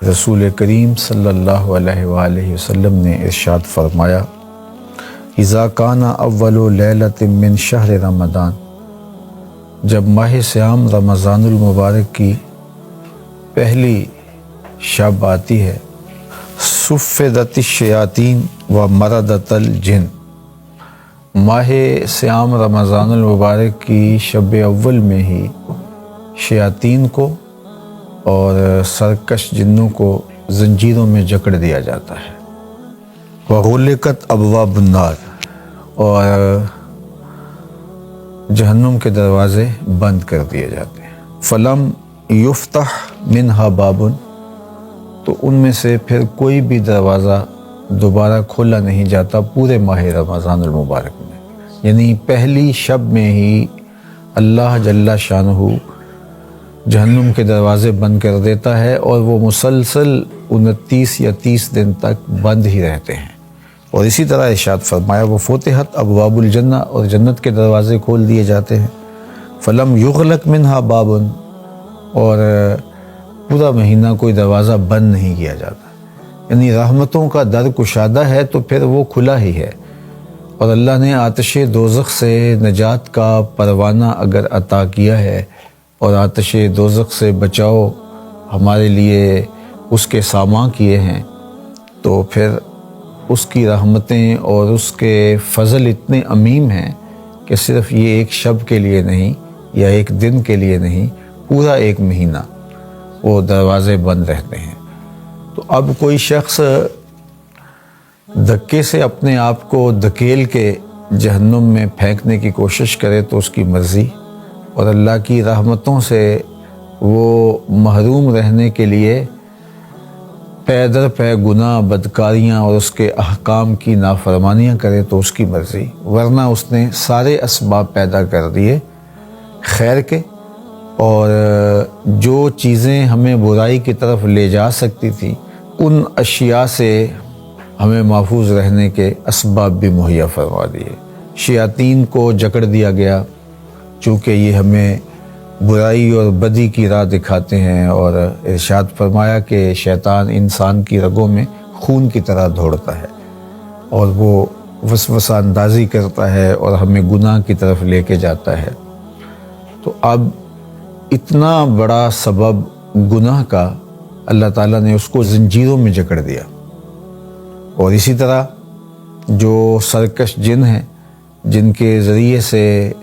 رسول کریم صلی اللہ علیہ وآلہ وسلم نے ارشاد فرمایا، اذا کان اول لیلۃ من شہر رمضان، جب ماہ صیام رمضان المبارک کی پہلی شب آتی ہے، صفدت الشیاطین و مردت الجن، ماہ صیام رمضان المبارک کی شب اول میں ہی شیاطین کو اور سرکش جنوں کو زنجیروں میں جکڑ دیا جاتا ہے، وغلقت ابواب النار، اور جہنم کے دروازے بند کر دیے جاتے ہیں، فلم یفتح منہا باب، تو ان میں سے پھر کوئی بھی دروازہ دوبارہ کھولا نہیں جاتا پورے ماہ رمضان المبارک میں، یعنی پہلی شب میں ہی اللہ جل شانہ جہنم کے دروازے بند کر دیتا ہے، اور وہ مسلسل 29 یا 30 دن تک بند ہی رہتے ہیں۔ اور اسی طرح ارشاد فرمایا، وہ فتحت ابواب الجنہ، اور جنت کے دروازے کھول دیے جاتے ہیں، فلم یغلق منہا باب، اور پورا مہینہ کوئی دروازہ بند نہیں کیا جاتا، یعنی رحمتوں کا در کشادہ ہے تو پھر وہ کھلا ہی ہے۔ اور اللہ نے آتش دوزخ سے نجات کا پروانہ اگر عطا کیا ہے، اور آتش دوزخ سے بچاؤ ہمارے لیے اس کے سامان کیے ہیں، تو پھر اس کی رحمتیں اور اس کے فضل اتنے عمیم ہیں کہ صرف یہ ایک شب کے لیے نہیں یا ایک دن کے لیے نہیں، پورا ایک مہینہ وہ دروازے بند رہتے ہیں۔ تو اب کوئی شخص دھکے سے اپنے آپ کو دھکیل کے جہنم میں پھینکنے کی کوشش کرے تو اس کی مرضی، اور اللہ کی رحمتوں سے وہ محروم رہنے کے لیے پے در پے گناہ، بدکاریاں اور اس کے احکام کی نافرمانیاں کرے تو اس کی مرضی، ورنہ اس نے سارے اسباب پیدا کر دیے خیر کے، اور جو چیزیں ہمیں برائی کی طرف لے جا سکتی تھیں ان اشیاء سے ہمیں محفوظ رہنے کے اسباب بھی مہیا فرما دیے۔ شیاطین کو جکڑ دیا گیا، چونکہ یہ ہمیں برائی اور بدی کی راہ دکھاتے ہیں، اور ارشاد فرمایا کہ شیطان انسان کی رگوں میں خون کی طرح دوڑتا ہے، اور وہ وسوسہ اندازی کرتا ہے اور ہمیں گناہ کی طرف لے کے جاتا ہے۔ تو اب اتنا بڑا سبب گناہ کا اللہ تعالیٰ نے اس کو زنجیروں میں جکڑ دیا، اور اسی طرح جو سرکش جن ہیں جن کے ذریعے سے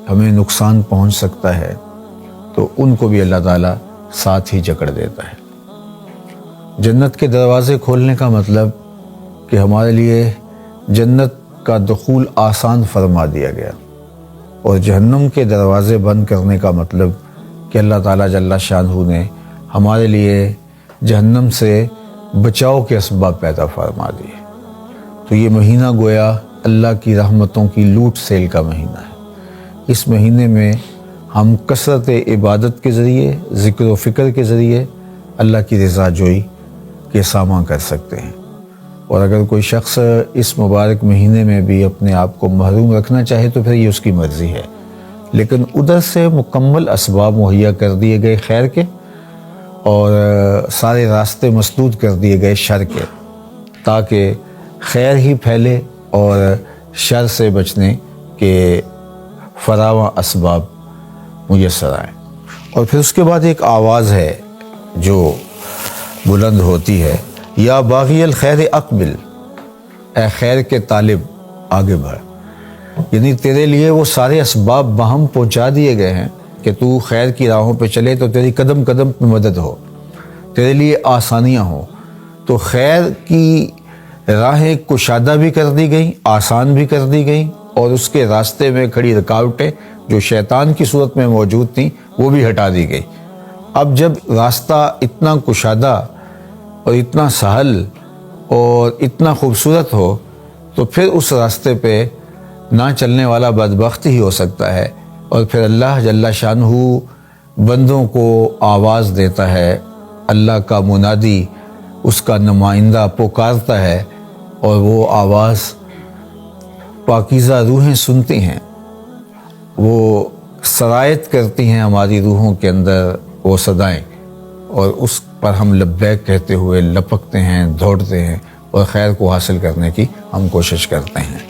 ہمیں نقصان پہنچ سکتا ہے، تو ان کو بھی اللہ تعالیٰ ساتھ ہی جکڑ دیتا ہے۔ جنت کے دروازے کھولنے کا مطلب کہ ہمارے لیے جنت کا دخول آسان فرما دیا گیا، اور جہنم کے دروازے بند کرنے کا مطلب کہ اللہ تعالیٰ جل شانہ نے ہمارے لیے جہنم سے بچاؤ کے اسباب پیدا فرما دیے۔ تو یہ مہینہ گویا اللہ کی رحمتوں کی لوٹ سیل کا مہینہ ہے۔ اس مہینے میں ہم کثرت عبادت کے ذریعے، ذکر و فکر کے ذریعے اللہ کی رضا جوئی کے سامان کر سکتے ہیں، اور اگر کوئی شخص اس مبارک مہینے میں بھی اپنے آپ کو محروم رکھنا چاہے تو پھر یہ اس کی مرضی ہے، لیکن ادھر سے مکمل اسباب مہیا کر دیے گئے خیر کے، اور سارے راستے مسدود کر دیے گئے شر کے، تاکہ خیر ہی پھیلے اور شر سے بچنے کے فراواں اسباب میسر آئیں۔ اور پھر اس کے بعد ایک آواز ہے جو بلند ہوتی ہے، یا باغی الخیر اقبل، اے خیر کے طالب آگے بڑھ، یعنی تیرے لیے وہ سارے اسباب باہم پہنچا دیے گئے ہیں کہ تو خیر کی راہوں پہ چلے تو تیری قدم قدم پہ مدد ہو، تیرے لیے آسانیاں ہوں۔ تو خیر کی راہیں کشادہ بھی کر دی گئیں، آسان بھی کر دی گئیں، اور اس کے راستے میں کھڑی رکاوٹیں جو شیطان کی صورت میں موجود تھیں وہ بھی ہٹا دی گئی۔ اب جب راستہ اتنا کشادہ اور اتنا سہل اور اتنا خوبصورت ہو تو پھر اس راستے پہ نہ چلنے والا بدبخت ہی ہو سکتا ہے، اور پھر اللہ جل شانہ بندوں کو آواز دیتا ہے، اللہ کا منادی اس کا نمائندہ پکارتا ہے، اور وہ آواز پاکیزہ روحیں سنتی ہیں، وہ سرایت کرتی ہیں ہماری روحوں کے اندر وہ صدائیں، اور اس پر ہم لبیک کہتے ہوئے لپکتے ہیں، دوڑتے ہیں اور خیر کو حاصل کرنے کی ہم کوشش کرتے ہیں۔